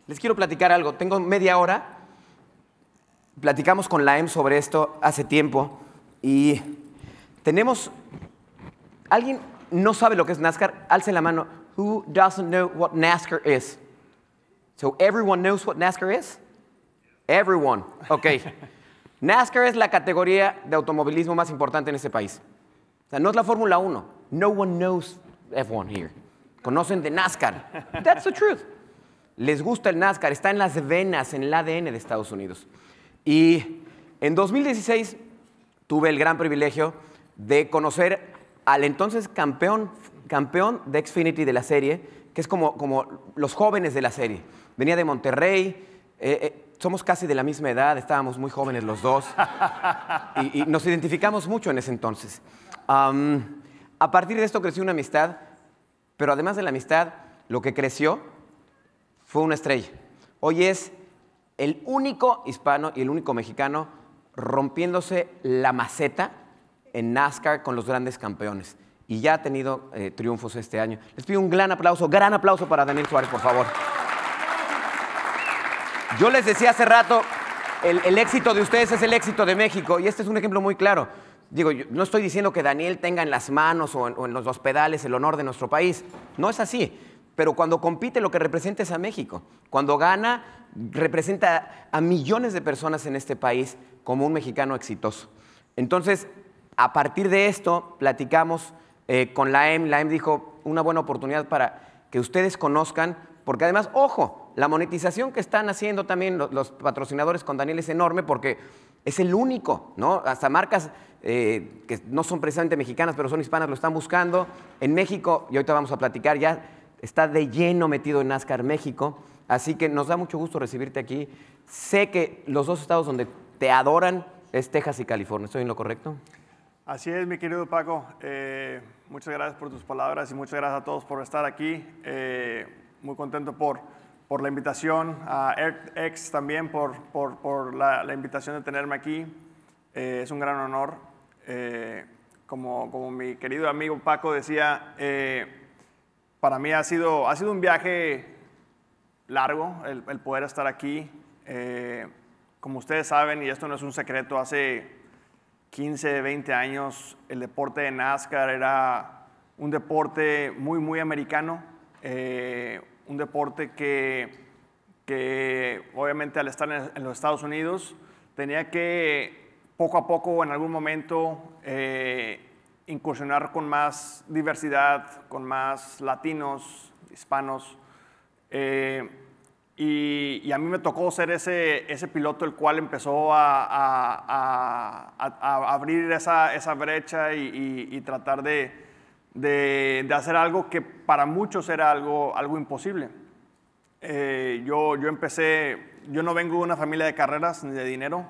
Les quiero platicar algo. Tengo media hora. Platicamos con la EM sobre esto hace tiempo y tenemos... ¿Alguien no sabe lo que es NASCAR? Alce la mano. Who doesn't know what NASCAR is? So everyone knows what NASCAR is? Everyone. Ok. NASCAR es la categoría de automovilismo más importante en este país. O sea, no es la Fórmula 1. No one knows F1 here. Conocen de NASCAR. That's the truth. Les gusta el NASCAR. Está en las venas, en el ADN de Estados Unidos. Y en 2016 tuve el gran privilegio de conocer al entonces campeón de Xfinity de la serie, que es como los jóvenes de la serie. Venía de Monterrey, somos casi de la misma edad, estábamos muy jóvenes los dos, y nos identificamos mucho en ese entonces. A partir de esto creció una amistad, pero además de la amistad, lo que creció fue una estrella. Hoy es el único hispano y el único mexicano rompiéndose la maceta en NASCAR con los grandes campeones. Y ya ha tenido triunfos este año. Les pido un gran aplauso para Daniel Suárez, por favor. Yo les decía hace rato, el éxito de ustedes es el éxito de México, y este es un ejemplo muy claro. Digo, yo no estoy diciendo que Daniel tenga en las manos o en los pedales el honor de nuestro país. No es así. Pero cuando compite, lo que representa es a México. Cuando gana, representa a millones de personas en este país como un mexicano exitoso. Entonces, a partir de esto, platicamos con la EM. La EM dijo, una buena oportunidad para que ustedes conozcan, porque además, ojo, la monetización que están haciendo también los patrocinadores con Daniel es enorme, porque es el único, ¿no? Hasta marcas que no son precisamente mexicanas, pero son hispanas, lo están buscando. En México, y ahorita vamos a platicar, ya está de lleno metido en NASCAR México, así que nos da mucho gusto recibirte aquí. Sé que los dos estados donde te adoran es Texas y California. ¿Estoy en lo correcto? Así es, mi querido Paco. Muchas gracias por tus palabras y muchas gracias a todos por estar aquí. Muy contento por la invitación, a EarthX también por la invitación de tenerme aquí. Es un gran honor. Como mi querido amigo Paco decía, para mí ha sido un viaje largo el poder estar aquí. Como ustedes saben, y esto no es un secreto, hace 15, 20 años el deporte de NASCAR era un deporte muy americano, un deporte que obviamente al estar en los Estados Unidos tenía que poco a poco en algún momento incursionar con más diversidad, con más latinos, hispanos. Y a mí me tocó ser ese piloto el cual empezó a abrir esa brecha y tratar de hacer algo que para muchos era algo imposible. Yo no vengo de una familia de carreras ni de dinero.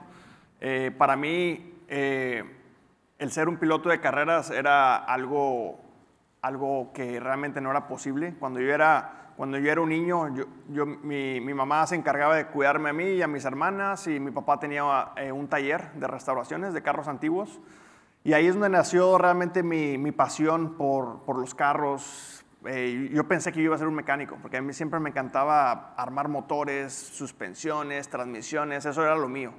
Para mí, el ser un piloto de carreras era algo que realmente no era posible. Cuando yo era un niño, mi mamá se encargaba de cuidarme a mí y a mis hermanas, y mi papá tenía un taller de restauraciones de carros antiguos. Y ahí es donde nació realmente mi pasión por los carros. Yo pensé que yo iba a ser un mecánico, porque a mí siempre me encantaba armar motores, suspensiones, transmisiones, eso era lo mío.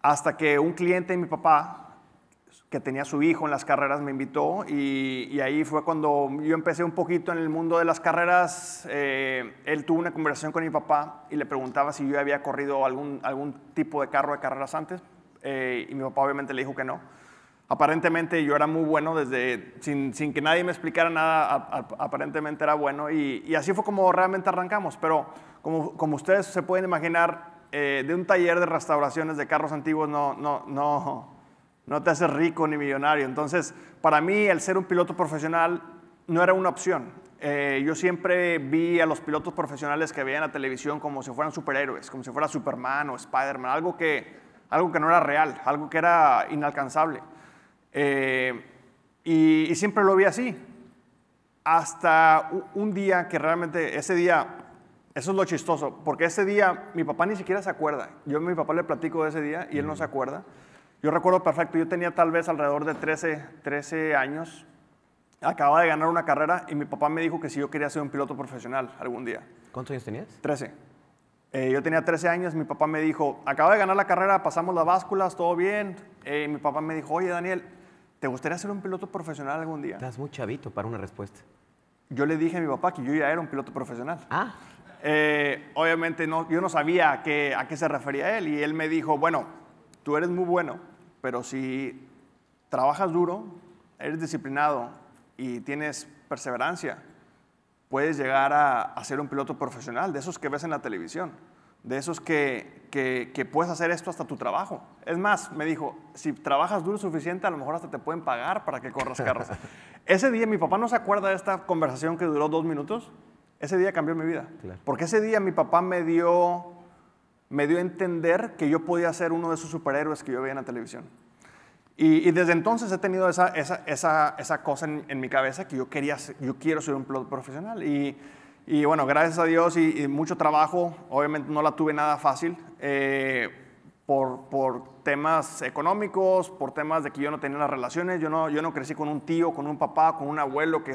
Hasta que un cliente de mi papá, que tenía a su hijo en las carreras, me invitó, y ahí fue cuando yo empecé un poquito en el mundo de las carreras. Él tuvo una conversación con mi papá y le preguntaba si yo había corrido algún tipo de carro de carreras antes, y mi papá obviamente le dijo que no. Aparentemente yo era muy bueno, sin que nadie me explicara nada, aparentemente era bueno, y así fue como realmente arrancamos. Pero como ustedes se pueden imaginar, de un taller de restauraciones de carros antiguos no te haces rico ni millonario. Entonces, para mí, el ser un piloto profesional no era una opción. Yo siempre vi a los pilotos profesionales que veían en la televisión como si fueran superhéroes, como si fuera Superman o Spider-Man, algo que no era real, algo que era inalcanzable. Y siempre lo vi así. Hasta un día que realmente, ese día, eso es lo chistoso, porque ese día mi papá ni siquiera se acuerda. Yo a mi papá le platico de ese día y él no se acuerda. Yo recuerdo perfecto, yo tenía tal vez alrededor de 13 años, acababa de ganar una carrera y mi papá me dijo que si yo quería ser un piloto profesional algún día. ¿Cuántos años tenías? 13. Yo tenía 13 años, mi papá me dijo, acabo de ganar la carrera, pasamos las básculas, todo bien. Mi papá me dijo, oye, Daniel, ¿te gustaría ser un piloto profesional algún día? Estás muy chavito para una respuesta. Yo le dije a mi papá que yo ya era un piloto profesional. Ah. Obviamente yo no sabía a qué se refería él y él me dijo, bueno, tú eres muy bueno, pero si trabajas duro, eres disciplinado y tienes perseverancia, puedes llegar a ser un piloto profesional, de esos que ves en la televisión, de esos que puedes hacer esto hasta tu trabajo. Es más, me dijo, si trabajas duro suficiente, a lo mejor hasta te pueden pagar para que corras carros. Ese día, mi papá no se acuerda de esta conversación que duró 2 minutos. Ese día cambió mi vida. Claro. Porque ese día mi papá me dio a entender que yo podía ser uno de esos superhéroes que yo veía en la televisión. Y desde entonces he tenido esa cosa en mi cabeza que yo quiero ser un piloto profesional. Y bueno, gracias a Dios y mucho trabajo, obviamente no la tuve nada fácil, por temas económicos, por temas de que yo no tenía las relaciones, yo no crecí con un tío, con un papá, con un abuelo que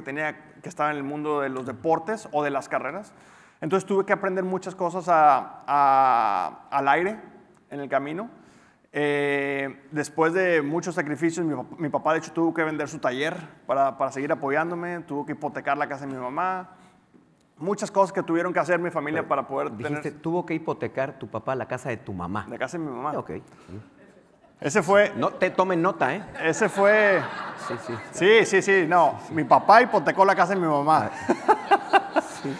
estaba en el mundo de los deportes o de las carreras. Entonces tuve que aprender muchas cosas al aire, en el camino. Después de muchos sacrificios, mi papá de hecho tuvo que vender su taller para seguir apoyándome, tuvo que hipotecar la casa de mi mamá, muchas cosas que tuvieron que hacer mi familia para poder dijiste, tener... tuvo que hipotecar tu papá la casa de tu mamá. La casa de mi mamá. Ok. Ese fue... No te tomen nota, ¿eh? Ese fue... Sí. No, mi papá hipotecó la casa de mi mamá. Sí.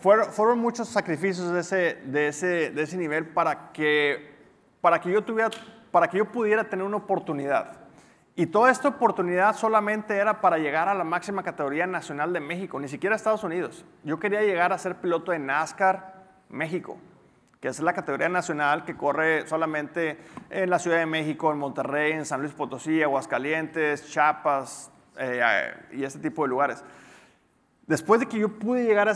Fueron muchos sacrificios de ese nivel para que yo pudiera tener una oportunidad. Y toda esta oportunidad solamente era para llegar a la máxima categoría nacional de México, ni siquiera Estados Unidos. Yo quería llegar a ser piloto de NASCAR México, que es la categoría nacional que corre solamente en la Ciudad de México, en Monterrey, en San Luis Potosí, Aguascalientes, Chiapas y ese tipo de lugares. Después de que yo pude llegar a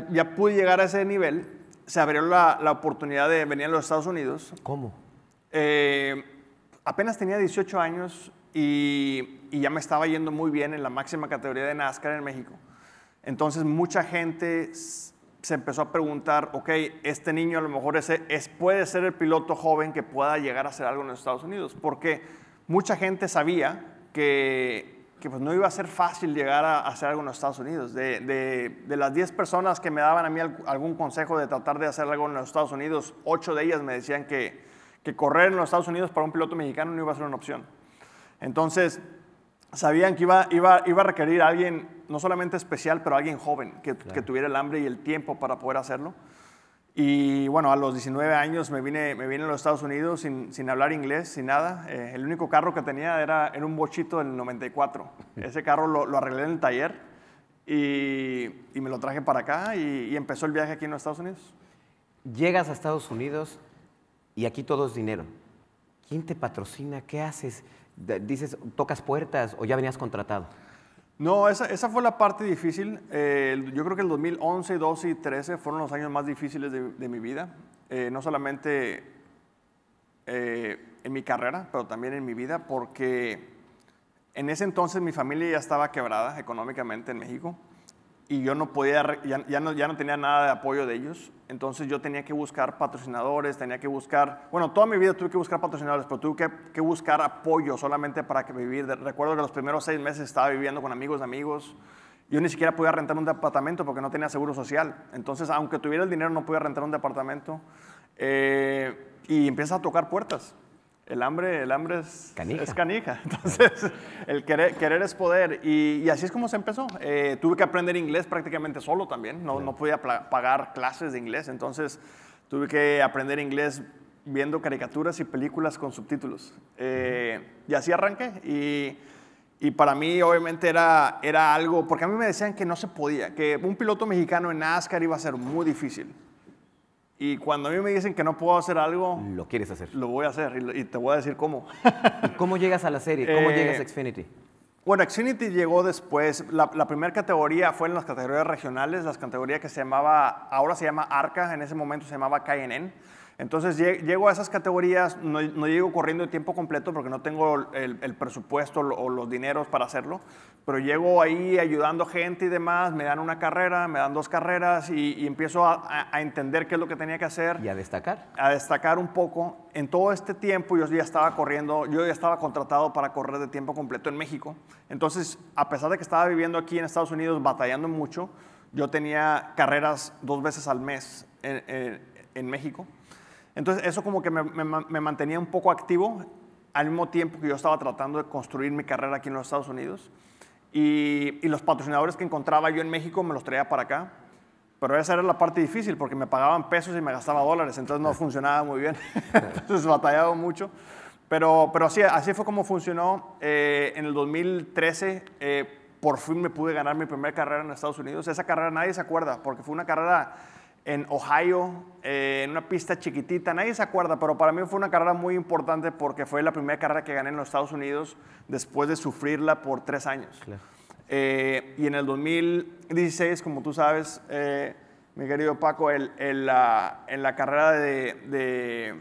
ya pude llegar a ese nivel, se abrió la oportunidad de venir a los Estados Unidos. ¿Cómo? Apenas tenía 18 años y ya me estaba yendo muy bien en la máxima categoría de NASCAR en México. Entonces mucha gente se empezó a preguntar, ok, este niño a lo mejor puede ser el piloto joven que pueda llegar a hacer algo en los Estados Unidos, porque mucha gente sabía que pues no iba a ser fácil llegar a hacer algo en los Estados Unidos. De las 10 personas que me daban a mí algún consejo de tratar de hacer algo en los Estados Unidos, 8 de ellas me decían que correr en los Estados Unidos para un piloto mexicano no iba a ser una opción. Entonces, sabían que iba a requerir a alguien no solamente especial, pero alguien joven, que tuviera el hambre y el tiempo para poder hacerlo. Y bueno, a los 19 años me vine a los Estados Unidos sin hablar inglés, sin nada. El único carro que tenía era un bochito del 94. Ese carro lo arreglé en el taller y me lo traje para acá y empezó el viaje aquí en los Estados Unidos. Llegas a Estados Unidos y aquí todo es dinero. ¿Quién te patrocina? ¿Qué haces? Dices, ¿tocas puertas o ya venías contratado? No, esa fue la parte difícil. Yo creo que el 2011, 12 y 13 fueron los años más difíciles de mi vida. No solamente en mi carrera, pero también en mi vida, porque en ese entonces mi familia ya estaba quebrada económicamente en México y yo no podía, ya no tenía nada de apoyo de ellos. Entonces yo tenía que buscar patrocinadores, bueno, toda mi vida tuve que buscar patrocinadores, pero tuve que buscar apoyo solamente para vivir. Recuerdo que los primeros 6 meses estaba viviendo con amigos de amigos. Yo ni siquiera podía rentar un departamento porque no tenía seguro social. Entonces, aunque tuviera el dinero, no podía rentar un departamento. Y empiezas a tocar puertas. El hambre es canija. Entonces, el querer es poder. Y así es como se empezó. Tuve que aprender inglés prácticamente solo también. No podía pagar clases de inglés. Entonces, tuve que aprender inglés viendo caricaturas y películas con subtítulos. Y así arranqué. Y para mí, obviamente, era algo... Porque a mí me decían que no se podía. Que un piloto mexicano en NASCAR iba a ser muy difícil. Y cuando a mí me dicen que no puedo hacer algo... Lo quieres hacer. Lo voy a hacer y te voy a decir cómo. ¿Y cómo llegas a la serie? ¿Cómo llegas a Xfinity? Bueno, Xfinity llegó después. La primera categoría fue en las categorías regionales, las categorías que ahora se llama ARCA, en ese momento se llamaba KNN. Entonces llego a esas categorías, no llego corriendo de tiempo completo porque no tengo el presupuesto o los dineros para hacerlo, pero llego ahí ayudando gente y demás, me dan una carrera, me dan 2 carreras y empiezo a entender qué es lo que tenía que hacer. ¿Y a destacar? A destacar un poco. En todo este tiempo yo ya estaba corriendo, yo ya estaba contratado para correr de tiempo completo en México. Entonces, a pesar de que estaba viviendo aquí en Estados Unidos batallando mucho, yo tenía carreras 2 veces al mes en México. Entonces, eso como que me mantenía un poco activo al mismo tiempo que yo estaba tratando de construir mi carrera aquí en los Estados Unidos. Y los patrocinadores que encontraba yo en México me los traía para acá. Pero esa era la parte difícil porque me pagaban pesos y me gastaba dólares, entonces no funcionaba muy bien. Entonces batallaba mucho. Pero así fue como funcionó. En el 2013 por fin me pude ganar mi primera carrera en Estados Unidos. Esa carrera nadie se acuerda porque fue una carrera en Ohio, en una pista chiquitita. Nadie se acuerda, pero para mí fue una carrera muy importante porque fue la primera carrera que gané en los Estados Unidos después de sufrirla por 3 años. Claro. Y en el 2016, como tú sabes, mi querido Paco, en la carrera de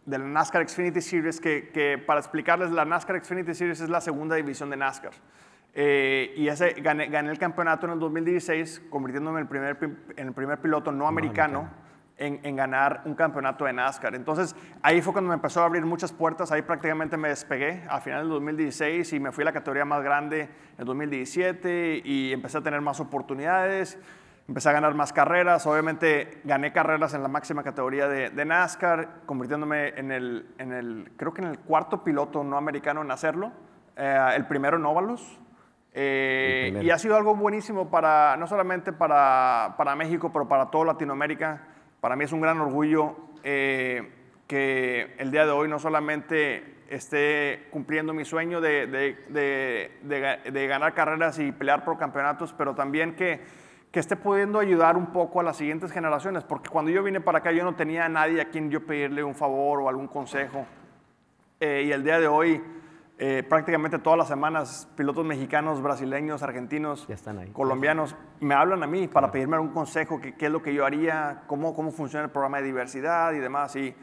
la NASCAR Xfinity Series, que para explicarles, la NASCAR Xfinity Series es la segunda división de NASCAR. Y gané el campeonato en el 2016, convirtiéndome en el primer piloto no americano en ganar un campeonato de NASCAR. Entonces, ahí fue cuando me empezó a abrir muchas puertas. Ahí prácticamente me despegué al final del 2016 y me fui a la categoría más grande en el 2017 y empecé a tener más oportunidades. Empecé a ganar más carreras. Obviamente, gané carreras en la máxima categoría de NASCAR, convirtiéndome creo que en el 4º piloto no americano en hacerlo. El primero en óvalos. Y ha sido algo buenísimo no solamente para México, pero para toda Latinoamérica. Para mí es un gran orgullo que el día de hoy no solamente esté cumpliendo mi sueño de ganar carreras y pelear por campeonatos, pero también que esté pudiendo ayudar un poco a las siguientes generaciones. Porque cuando yo vine para acá yo no tenía a nadie a quien yo pedirle un favor o algún consejo. Y el día de hoy prácticamente todas las semanas pilotos mexicanos, brasileños, argentinos, colombianos me hablan a mí para pedirme algún consejo, qué es lo que yo haría, cómo funciona el programa de diversidad y demás. Y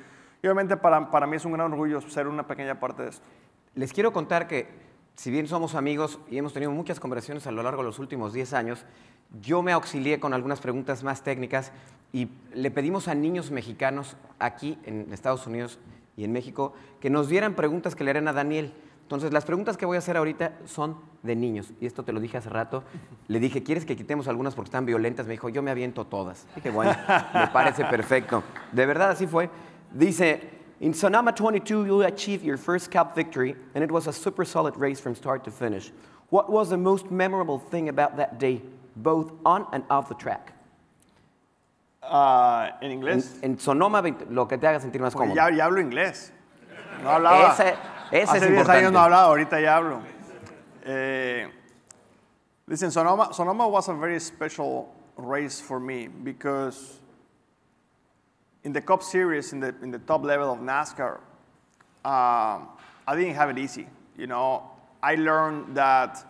obviamente para mí es un gran orgullo ser una pequeña parte de esto. Les quiero contar que si bien somos amigos y hemos tenido muchas conversaciones a lo largo de los últimos 10 años, yo me auxilié con algunas preguntas más técnicas y le pedimos a niños mexicanos aquí en Estados Unidos y en México que nos dieran preguntas que le harían a Daniel. Entonces, las preguntas que voy a hacer ahorita son de niños. Y esto te lo dije hace rato. Le dije, ¿quieres que quitemos algunas porque están violentas? Me dijo, yo me aviento todas. Dije, bueno, me parece perfecto. De verdad, así fue. Dice, in Sonoma 22, you achieved your first Cup victory, and it was a super solid race from start to finish. What was the most memorable thing about that day, both on and off the track? ¿En inglés? En Sonoma, lo que te haga sentir más cómodo. Ya hablo inglés. No hablaba. Hace 10 años no hablaba, ahorita ya hablo. Listen, Sonoma was a very special race for me because in the Cup Series, in the top level of NASCAR, I didn't have it easy. You know, I learned that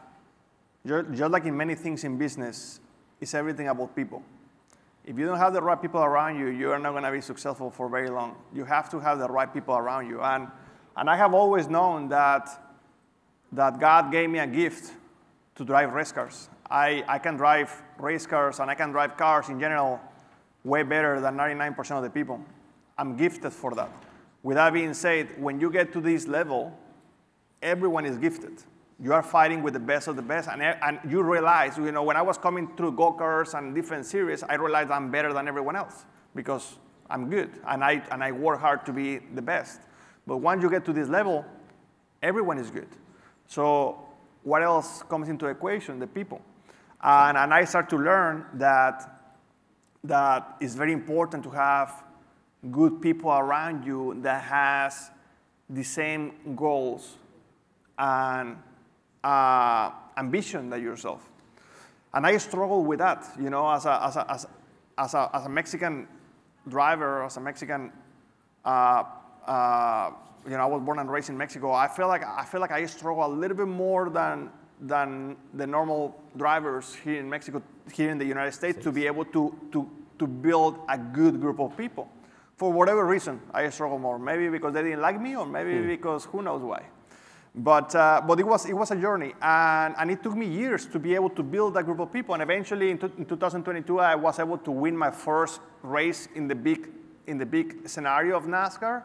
just like in many things in business, it's everything about people. If you don't have the right people around you, you are not going to be successful for very long. You have to have the right people around you. And I have always known that God gave me a gift to drive race cars. I can drive race cars and I can drive cars in general way better than 99% of the people. I'm gifted for that. With that being said, when you get to this level, everyone is gifted. You are fighting with the best of the best, and you realize, you know, when I was coming through go-karts and different series, I realized I'm better than everyone else because I'm good, and I work hard to be the best. But once you get to this level, everyone is good. So what else comes into the equation? The people. And I start to learn that it's very important to have good people around you that has the same goals and ambition that yourself. And I struggle with that, you know, as a Mexican driver, as a Mexican, you know, I was born and raised in Mexico. I feel like I struggle a little bit more than the normal drivers here in Mexico, here in the United States, to be able to build a good group of people. For whatever reason, I struggle more. Maybe because they didn't like me, or maybe because who knows why. But it was a journey, and it took me years to be able to build a group of people. And eventually, in 2022, I was able to win my first race in the big scenario of NASCAR,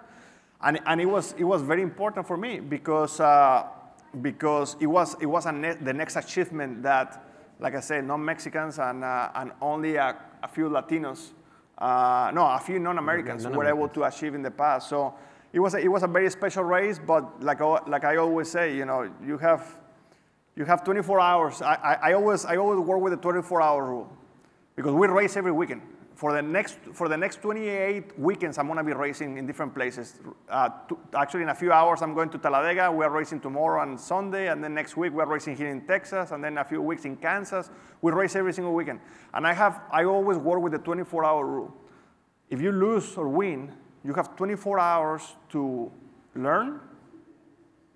and it was very important for me because it was the next achievement that, like I said, non-Mexicans and only a few Latinos, a few non-Americans were able to achieve in the past. So it was a very special race, but like I always say, you have 24 hours. I always work with the 24-hour rule because we race every weekend. For the next 28 weekends, I'm going to be racing in different places. Actually, in a few hours, I'm going to Talladega. We are racing tomorrow and Sunday, and then next week we're racing here in Texas, and then a few weeks in Kansas. We race every single weekend, and I always work with the 24-hour rule. If you lose or win, you have 24 hours to learn,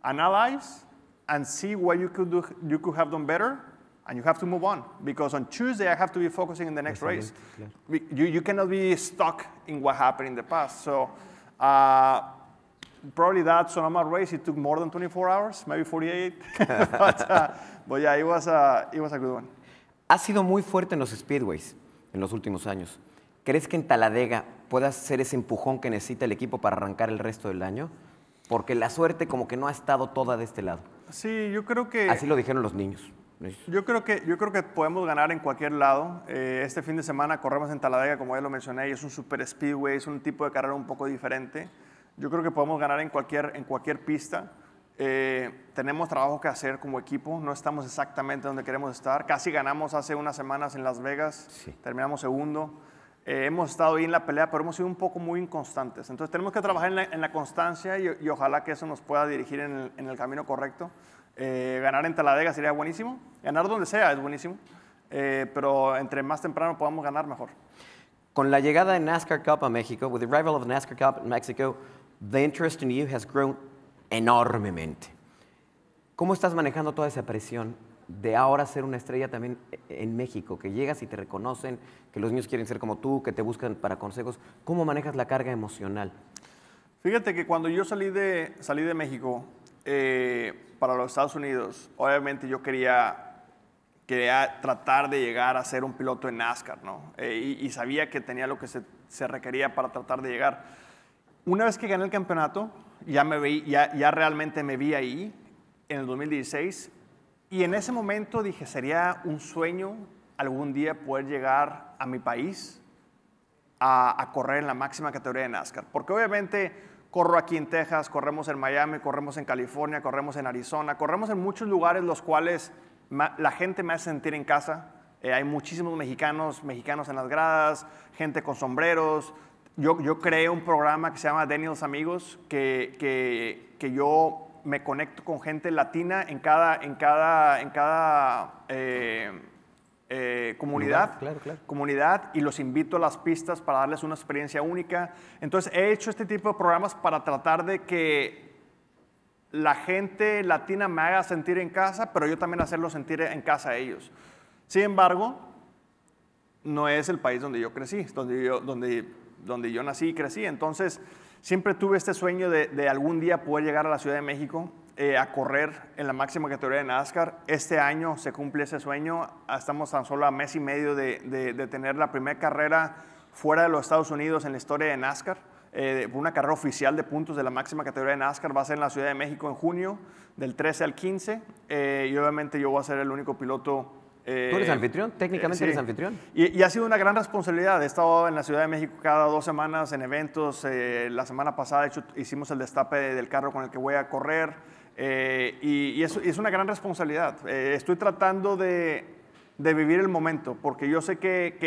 analyze, and see what you could have done better. And you have to move on, because on Tuesday I have to be focusing on the next race. You cannot be stuck in what happened in the past. So probably that Sonoma race, it took more than 24 hours, maybe 48. but yeah, it was a good one. Ha sido muy fuerte en los speedways en los últimos años. ¿Crees que en Talladega puedas ser ese empujón que necesita el equipo para arrancar el resto del año? Porque la suerte como que no ha estado toda de este lado. Sí, yo creo que... Así lo dijeron los niños. Yo creo que podemos ganar en cualquier lado. Este fin de semana corremos en Talladega, como ya lo mencioné, y es un super speedway, es un tipo de carrera un poco diferente. Yo creo que podemos ganar en cualquier pista. Tenemos trabajo que hacer como equipo, no estamos exactamente donde queremos estar. Casi ganamos hace unas semanas en Las Vegas, sí. Terminamos segundo. Hemos estado ahí en la pelea, pero hemos sido un poco muy inconstantes. Entonces tenemos que trabajar en la constancia y ojalá que eso nos pueda dirigir en el camino correcto. Ganar en Talladega sería buenísimo, ganar donde sea es buenísimo, pero entre más temprano podamos ganar, mejor. Con la llegada de NASCAR Cup a México, with the arrival of the NASCAR Cup in Mexico, the interest in you has grown enormemente. ¿Cómo estás manejando toda esa presión de ahora ser una estrella también en México, que llegas y te reconocen, que los niños quieren ser como tú, que te buscan para consejos? ¿Cómo manejas la carga emocional? Fíjate que cuando yo salí de México, para los Estados Unidos, obviamente yo quería tratar de llegar a ser un piloto en NASCAR, ¿no? Y sabía que tenía lo que se requería para tratar de llegar. Una vez que gané el campeonato, ya realmente me vi ahí, en el 2016, y en ese momento dije, sería un sueño algún día poder llegar a mi país a correr en la máxima categoría de NASCAR, porque obviamente corro aquí en Texas, corremos en Miami, corremos en California, corremos en Arizona, corremos en muchos lugares los cuales la gente me hace sentir en casa. Hay muchísimos mexicanos en las gradas, gente con sombreros. Yo creé un programa que se llama Daniel's Amigos, que yo me conecto con gente latina en cada comunidad, claro. Comunidad, y los invito a las pistas para darles una experiencia única. Entonces he hecho este tipo de programas para tratar de que la gente latina me haga sentir en casa, pero yo también hacerlo sentir en casa a ellos. Sin embargo, no es el país donde yo crecí, donde yo nací y crecí. Entonces siempre tuve este sueño de algún día poder llegar a la Ciudad de México a correr en la máxima categoría de NASCAR. Este año se cumple ese sueño. Estamos tan solo a mes y medio de tener la primera carrera fuera de los Estados Unidos en la historia de NASCAR. Una carrera oficial de puntos de la máxima categoría de NASCAR va a ser en la Ciudad de México en junio, del 13 al 15. Y obviamente yo voy a ser el único piloto. ¿Tú eres anfitrión? ¿Técnicamente sí. Eres anfitrión? Y ha sido una gran responsabilidad. He estado en la Ciudad de México cada 2 semanas en eventos. La semana pasada, de hecho, hicimos el destape del carro con el que voy a correr. Y es una gran responsabilidad. Estoy tratando de vivir el momento, porque yo sé que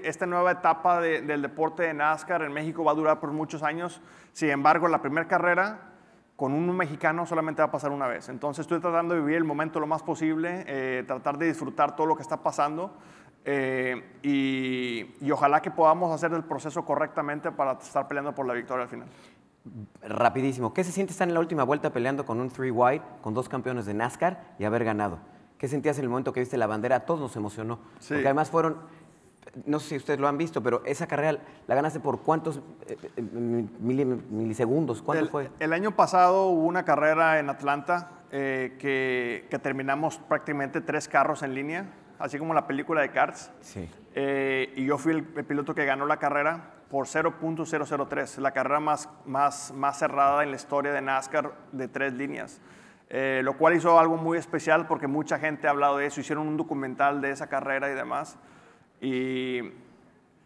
esta nueva etapa del deporte de NASCAR en México va a durar por muchos años. Sin embargo, la primera carrera con un mexicano solamente va a pasar una vez. Entonces estoy tratando de vivir el momento lo más posible, tratar de disfrutar todo lo que está pasando y ojalá que podamos hacer el proceso correctamente para estar peleando por la victoria al final. Rapidísimo, ¿qué se siente estar en la última vuelta peleando con un 3 wide, con 2 campeones de NASCAR y haber ganado? ¿Qué sentías en el momento que viste la bandera? A todos nos emocionó, sí. Porque además fueron no sé si ustedes lo han visto, pero esa carrera la ganaste por ¿cuántos milisegundos? ¿Cuánto fue? El año pasado hubo una carrera en Atlanta que terminamos prácticamente 3 carros en línea, así como la película de Cars. Sí. Y yo fui el piloto que ganó la carrera por 0.003, la carrera más cerrada en la historia de NASCAR de 3 líneas. Lo cual hizo algo muy especial porque mucha gente ha hablado de eso, hicieron un documental de esa carrera y demás. Y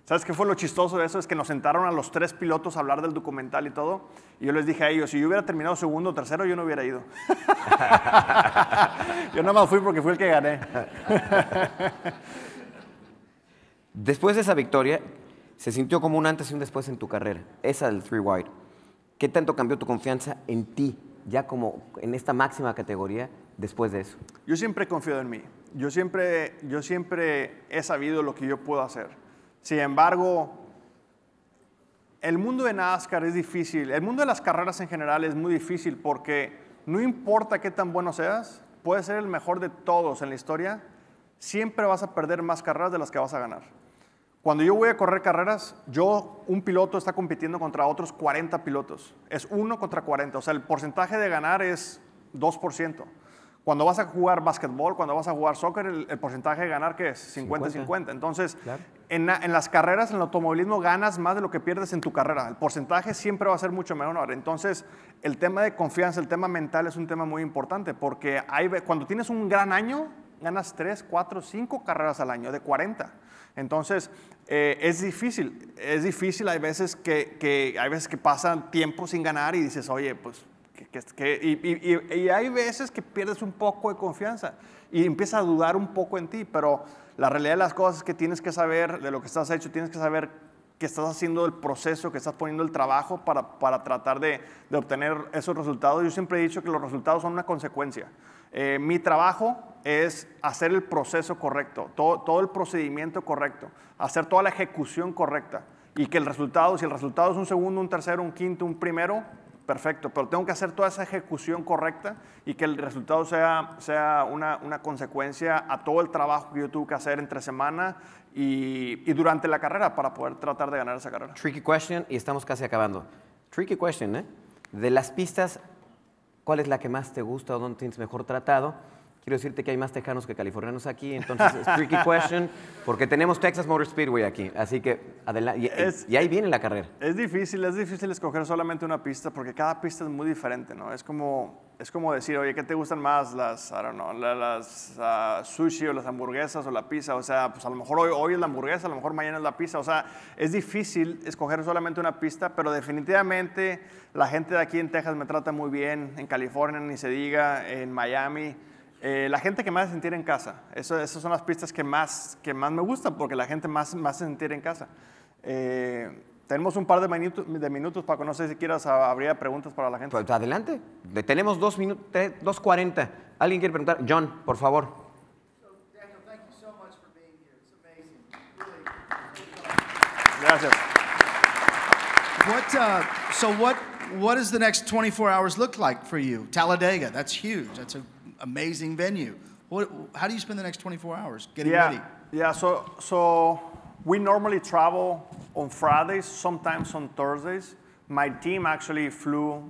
¿sabes qué fue lo chistoso de eso? Es que nos sentaron a los 3 pilotos a hablar del documental y todo, y yo les dije a ellos, si yo hubiera terminado segundo o tercero, yo no hubiera ido. Yo nada más fui porque fui el que gané. Después de esa victoria, se sintió como un antes y un después en tu carrera, esa del 3 Wide. ¿Qué tanto cambió tu confianza en ti, ya como en esta máxima categoría, después de eso? Yo siempre he confiado en mí. Yo siempre he sabido lo que yo puedo hacer. Sin embargo, el mundo de NASCAR es difícil. El mundo de las carreras en general es muy difícil porque no importa qué tan bueno seas, puedes ser el mejor de todos en la historia, siempre vas a perder más carreras de las que vas a ganar. Cuando yo voy a correr carreras, un piloto está compitiendo contra otros 40 pilotos. Es 1 contra 40. O sea, el porcentaje de ganar es 2%. Cuando vas a jugar básquetbol, cuando vas a jugar soccer, el porcentaje de ganar, ¿qué es? 50-50. Entonces, claro, en las carreras, en el automovilismo, ganas más de lo que pierdes en tu carrera. El porcentaje siempre va a ser mucho menor. Entonces, el tema de confianza, el tema mental es un tema muy importante porque cuando tienes un gran año, ganas 3, 4, 5 carreras al año, de 40. Entonces, es difícil. Es difícil, hay veces que pasan tiempo sin ganar y dices, oye, pues... Y hay veces que pierdes un poco de confianza y empiezas a dudar un poco en ti, pero la realidad de las cosas es que tienes que saber de lo que estás hecho, tienes que saber que estás haciendo el proceso, que estás poniendo el trabajo para tratar de obtener esos resultados. Yo siempre he dicho que los resultados son una consecuencia. Mi trabajo es hacer el proceso correcto, todo el procedimiento correcto, hacer toda la ejecución correcta y que el resultado, si el resultado es un segundo, un tercero, un quinto, un primero, perfecto, pero tengo que hacer toda esa ejecución correcta y que el resultado sea una consecuencia a todo el trabajo que yo tuve que hacer entre semana y durante la carrera para poder tratar de ganar esa carrera. Tricky question y estamos casi acabando. Tricky question, ¿eh? De las pistas, ¿cuál es la que más te gusta o dónde tienes mejor tratado? Quiero decirte que hay más tejanos que californianos aquí, entonces es tricky question, porque tenemos Texas Motor Speedway aquí, así que adelante, y ahí viene la carrera. Es difícil escoger solamente una pista, porque cada pista es muy diferente, ¿no? Es como decir, oye, ¿qué te gustan más? Las sushi o las hamburguesas o la pizza, o sea, pues a lo mejor hoy es la hamburguesa, a lo mejor mañana es la pizza, o sea, es difícil escoger solamente una pista, pero definitivamente la gente de aquí en Texas me trata muy bien, en California ni se diga, en Miami. La gente que me hace sentir en casa, esas son las pistas que más me gustan porque la gente más me hace sentir en casa. Tenemos un par de minutos, Paco, no sé si quieras abrir preguntas para la gente. Pues adelante, tenemos 2 minutos, 2:40. ¿Alguien quiere preguntar? John, por favor. Daniel, thank you so much for being here. It's amazing. Gracias. What does the next 24 hours look like for you? Talladega, that's huge. That's an amazing venue. How do you spend the next 24 hours getting ready? Yeah, so we normally travel on Fridays, sometimes on Thursdays. My team actually flew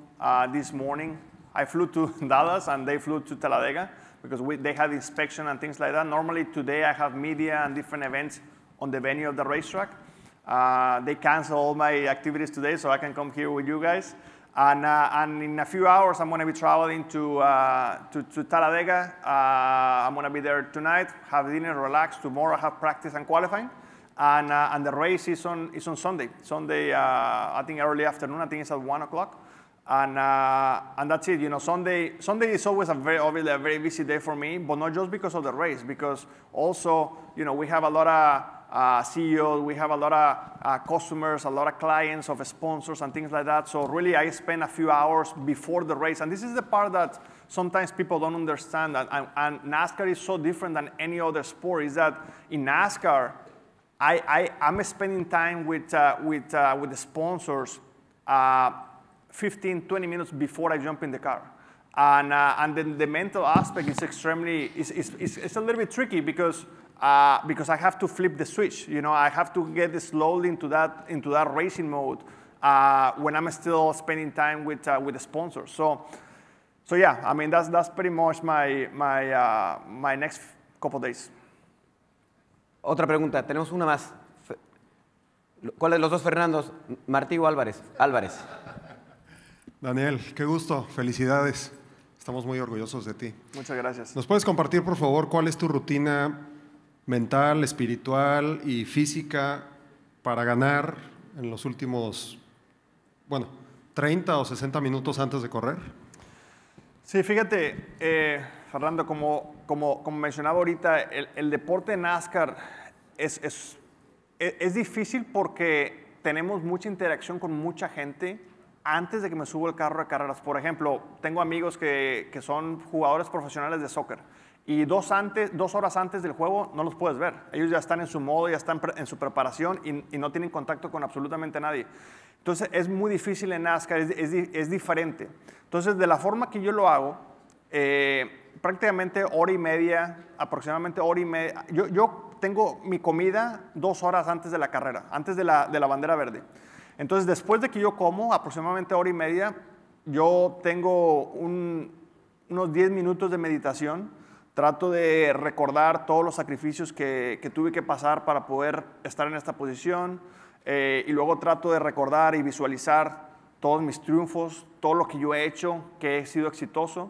this morning. I flew to Dallas and they flew to Talladega because they had inspection and things like that. Normally today I have media and different events on the venue of the racetrack. They canceled all my activities today so I can come here with you guys. And in a few hours, I'm going to be traveling to Talladega. I'm going to be there tonight, have dinner, relax. Tomorrow I have practice and qualifying. And the race is on Sunday. Sunday, I think early afternoon. I think it's at 1 o'clock. And that's it. You know, Sunday is always obviously a very busy day for me, but not just because of the race, because also, you know, we have a lot of CEOs, we have a lot of customers, a lot of clients of sponsors and things like that. So really, I spend a few hours before the race. And this is the part that sometimes people don't understand. And NASCAR is so different than any other sport, is that in NASCAR, I'm spending time with the sponsors 15, 20 minutes before I jump in the car. And then the mental aspect is it's a little bit tricky because because I have to flip the switch. You know, I have to get slowly into that racing mode when I'm still spending time with the sponsors. So yeah, I mean that's pretty much my next couple days. Otra pregunta, tenemos una más. ¿Cuál de los dos Fernandos? ¿Martí o Álvarez? Álvarez. Daniel, qué gusto, felicidades. Estamos muy orgullosos de ti. Muchas gracias. ¿Nos puedes compartir, por favor, cuál es tu rutina mental, espiritual y física para ganar en los últimos, 30 o 60 minutos antes de correr? Sí, fíjate, Fernando, como mencionaba ahorita, el deporte de NASCAR es difícil porque tenemos mucha interacción con mucha gente antes de que me subo al carro de carreras. Por ejemplo, tengo amigos que son jugadores profesionales de soccer y 2 horas antes del juego no los puedes ver. Ellos ya están en su modo, ya están en su preparación y no tienen contacto con absolutamente nadie. Entonces es muy difícil en NASCAR, es diferente. Entonces, de la forma que yo lo hago, prácticamente hora y media, aproximadamente hora y media. Yo tengo mi comida 2 horas antes de la carrera, antes de la bandera verde. Entonces, después de que yo como, aproximadamente hora y media, yo tengo unos 10 minutos de meditación. Trato de recordar todos los sacrificios que tuve que pasar para poder estar en esta posición. Y luego trato de recordar y visualizar todos mis triunfos, todo lo que yo he hecho, que he sido exitoso.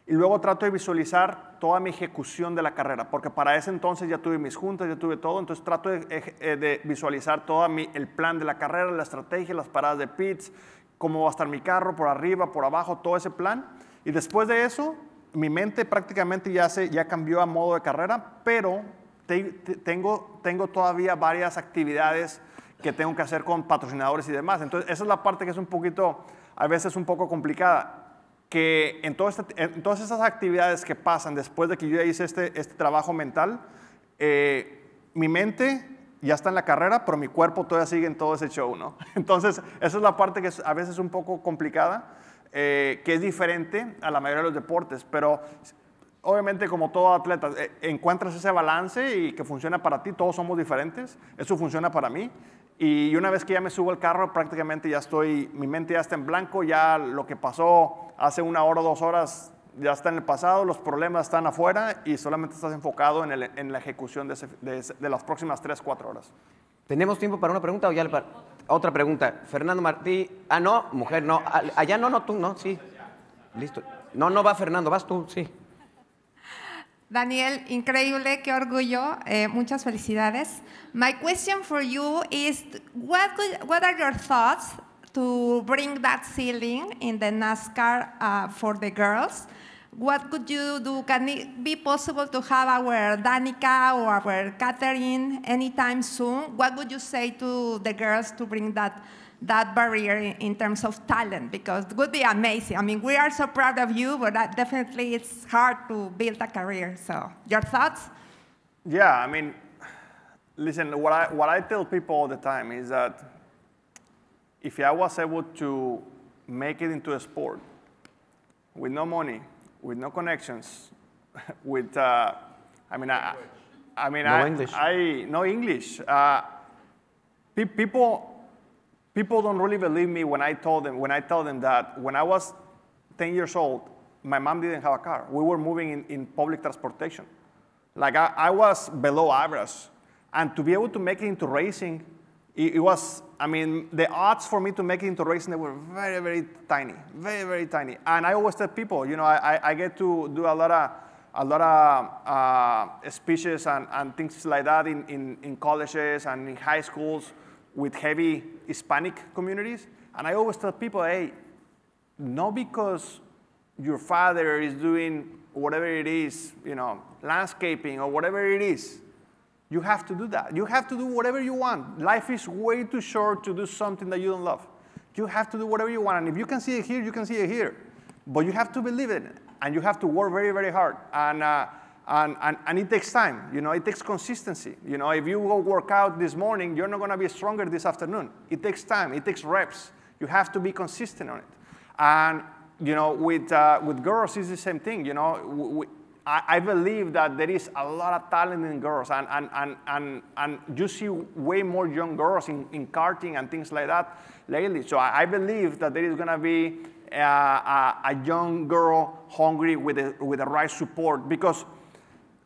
Y luego trato de visualizar toda mi ejecución de la carrera, porque para ese entonces ya tuve mis juntas, ya tuve todo, entonces trato de visualizar todo el plan de la carrera, la estrategia, las paradas de pits, cómo va a estar mi carro, por arriba, por abajo, todo ese plan. Y después de eso, mi mente prácticamente ya cambió a modo de carrera, pero tengo todavía varias actividades que tengo que hacer con patrocinadores y demás. Entonces, esa es la parte que es a veces un poco complicada. Que en todas esas actividades que pasan después de que yo ya hice este trabajo mental, mi mente ya está en la carrera, pero mi cuerpo todavía sigue en todo ese show, ¿no? Entonces, esa es la parte que a veces es un poco complicada, que es diferente a la mayoría de los deportes, pero obviamente como todo atleta, encuentras ese balance y que funciona para ti, todos somos diferentes, eso funciona para mí. Y una vez que ya me subo al carro, prácticamente mi mente ya está en blanco, ya lo que pasó hace 1 hora o 2 horas ya está en el pasado, los problemas están afuera y solamente estás enfocado en la ejecución de las próximas 3, 4 horas. ¿Tenemos tiempo para una pregunta o ya otra pregunta? Fernando Martí. Ah, no, mujer, no. Allá no, tú, no, sí. Listo. No va Fernando, vas tú, sí. Daniel, increíble, qué orgullo, muchas felicidades. My question for you is, what are your thoughts to bring that ceiling in the NASCAR for the girls? What could you do? Can it be possible to have our Danica or our Catherine anytime soon? What would you say to the girls to bring that barrier in terms of talent? Because it would be amazing. I mean, we are so proud of you, but definitely it's hard to build a career. So, your thoughts? Yeah, I mean, listen, what I tell people all the time is that if I was able to make it into a sport with no money, with no connections, with, no English. People don't really believe me when I tell them that when I was 10 years old, my mom didn't have a car. We were moving in public transportation. Like I was below average. And to be able to make it into racing, it was, the odds for me to make it into racing, they were very, very tiny, very, very tiny. And I always tell people, I get to do a lot of speeches and things like that in colleges and in high schools with heavy Hispanic communities. And I always tell people, hey, not because your father is doing whatever it is, landscaping or whatever it is, you have to do that. You have to do whatever you want. Life is way too short to do something that you don't love. You have to do whatever you want. And if you can see it here, you can see it here. But you have to believe in it. And you have to work very, very hard. And it takes time. It takes consistency. If you go work out this morning, you're not going to be stronger this afternoon. It takes time. It takes reps. You have to be consistent on it. And, with girls, it's the same thing. I believe that there is a lot of talent in girls, and you see way more young girls in karting and things like that lately. So I believe that there is going to be a young girl hungry with the right support, because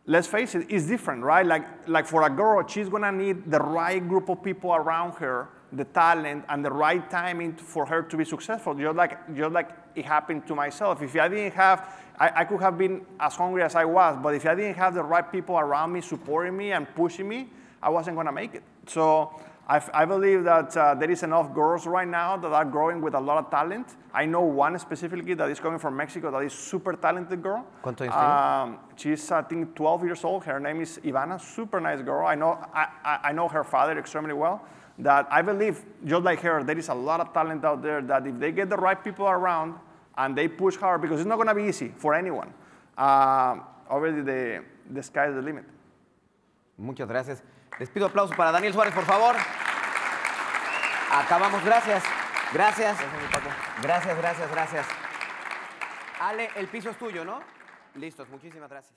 let's face it, it's different, right? Like for a girl, she's going to need the right group of people around her, the talent, and the right timing for her to be successful, just like it happened to myself. If I didn't have, I could have been as hungry as I was, but if I didn't have the right people around me supporting me and pushing me, I wasn't going to make it. So I believe that there is enough girls right now that are growing with a lot of talent. I know one specifically that is coming from Mexico that is super talented girl. ¿Cuántos años tiene? She's, I think, 12 years old. Her name is Ivana, super nice girl. I know her father extremely well. That I believe, just like her, there is a lot of talent out there that if they get the right people around and they push hard, because it's not going to be easy for anyone, already the sky is the limit. Muchas gracias. Les pido aplausos para Daniel Suárez, por favor. Acabamos. Gracias. Gracias. Gracias, gracias, gracias. Ale, el piso es tuyo, ¿no? Listos. Muchísimas gracias.